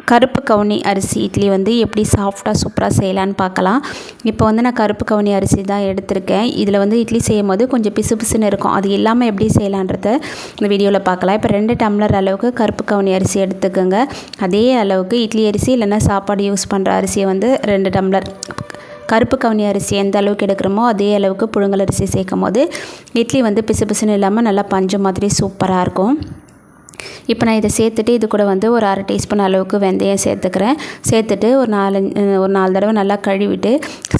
கருப்பு கவுனி அரிசி இட்லி வந்து எப்படி சாஃப்டாக சூப்பராக செய்யலான்னு பார்க்கலாம். இப்போ வந்து நான் கருப்பு கவுனி அரிசி தான் எடுத்திருக்கேன். இதில் வந்து இட்லி செய்யும் போது கொஞ்சம் பிசு பிசுன்னு இருக்கும். அது இல்லாமல் எப்படி செய்யலான்றத இந்த வீடியோவில் பார்க்கலாம். இப்போ 2 டம்ளர் அளவுக்கு கருப்பு கவுனி அரிசி எடுத்துக்கோங்க. அதே அளவுக்கு இட்லி அரிசி இல்லைன்னா சாப்பாடு யூஸ் பண்ணுற அரிசியை வந்து 2 டம்ளர் கருப்பு கவுனி அரிசி எந்த அளவுக்கு எடுக்கிறோமோ அதே அளவுக்கு புழுங்கல் அரிசி சேர்க்கும் போது இட்லி வந்து பிசு பிசுன்னு இல்லாமல் நல்லா பஞ்சு மாதிரி சூப்பராக இருக்கும். இப்போ நான் இதை சேர்த்துட்டு இது கூட வந்து ஒரு 1/2 டீஸ்பூன் அளவுக்கு வெந்தயம் சேர்த்துக்கிறேன். சேர்த்துட்டு ஒரு 4 தடவை நல்லா கழுவிட்டு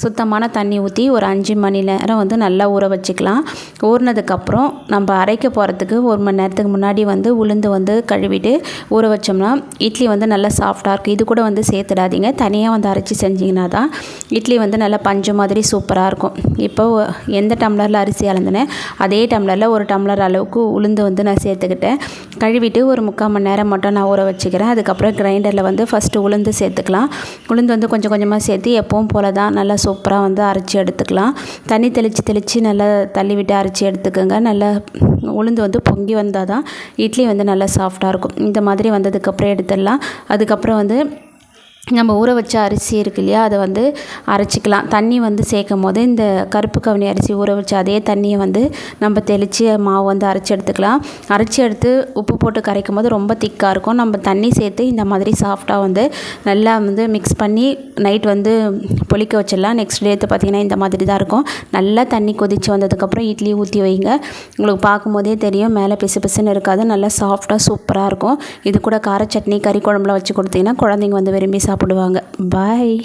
சுத்தமான தண்ணி ஊற்றி ஒரு 5 மணி நேரம் வந்து நல்லா ஊற வச்சுக்கலாம். ஊறினதுக்கப்புறம் நம்ம அரைக்க போகிறதுக்கு 1 மணி நேரத்துக்கு முன்னாடி வந்து உளுந்து வந்து கழுவிட்டு ஊற வச்சோம்னா இட்லி வந்து நல்லா சாஃப்டாக இருக்கும். இது கூட வந்து சேர்த்துடாதீங்க, தனியாக வந்து அரைச்சி செஞ்சிங்கன்னா தான் இட்லி வந்து நல்லா பஞ்சு மாதிரி சூப்பராக இருக்கும். இப்போ எந்த டம்ளரில் அரிசி அளந்தனே அதே டம்ளரில் 1 டம்ளர் அளவுக்கு உளுந்து வந்து நான் சேர்த்துக்கிட்டேன். கழுவிட்டு ஒரு 3/4 மணி நேரம் மட்டும் நான் ஊற வச்சுக்கிறேன். அதுக்கப்புறம் கிரைண்டரில் வந்து ஃபஸ்ட்டு உளுந்து சேர்த்துக்கலாம். உளுந்து வந்து கொஞ்சம் கொஞ்சமாக சேர்த்து எப்பவும் போல் தான் நல்லா சூப்பராக வந்து அரைச்சி எடுத்துக்கலாம். தண்ணி தெளித்து நல்லா தள்ளி விட்டு அரைச்சி எடுத்துக்கோங்க. நல்லா உளுந்து வந்து பொங்கி வந்தால் தான் இட்லி வந்து நல்லா சாஃப்டாக இருக்கும். இந்த மாதிரி வந்ததுக்கப்புறம் எடுத்துடலாம். அதுக்கப்புறம் வந்து நம்ம ஊற வச்ச அரிசி இருக்கு இல்லையா, அதை வந்து அரைச்சிக்கலாம். தண்ணி வந்து சேர்க்கும் போது இந்த கருப்பு கவுனி அரிசி ஊற வச்ச அதே தண்ணியை வந்து நம்ம தெளித்து மாவு வந்து அரைச்சி எடுத்துக்கலாம். அரைச்சி எடுத்து உப்பு போட்டு கரைக்கும் போது ரொம்ப திக்காக இருக்கும். நம்ம தண்ணி சேர்த்து இந்த மாதிரி சாஃப்டாக வந்து நல்லா வந்து மிக்ஸ் பண்ணி நைட் வந்து பொளிக்க வச்சிடலாம். நெக்ஸ்ட் டேத்து பார்த்திங்கன்னா இந்த மாதிரி தான் இருக்கும். நல்லா தண்ணி கொதித்து வந்ததுக்கப்புறம் இட்லி ஊற்றி வைங்க. உங்களுக்கு பார்க்கும்போதே தெரியும் மேலே பிசு பிசுன்னு இருக்காது, நல்லா சாஃப்டாக சூப்பராக இருக்கும். இது கூட கார சட்னி கறி குழம்புல வச்சு கொடுத்தீங்கன்னா குழந்தைங்க வந்து விரும்பி சாப்பிடுவாங்க. பாய்.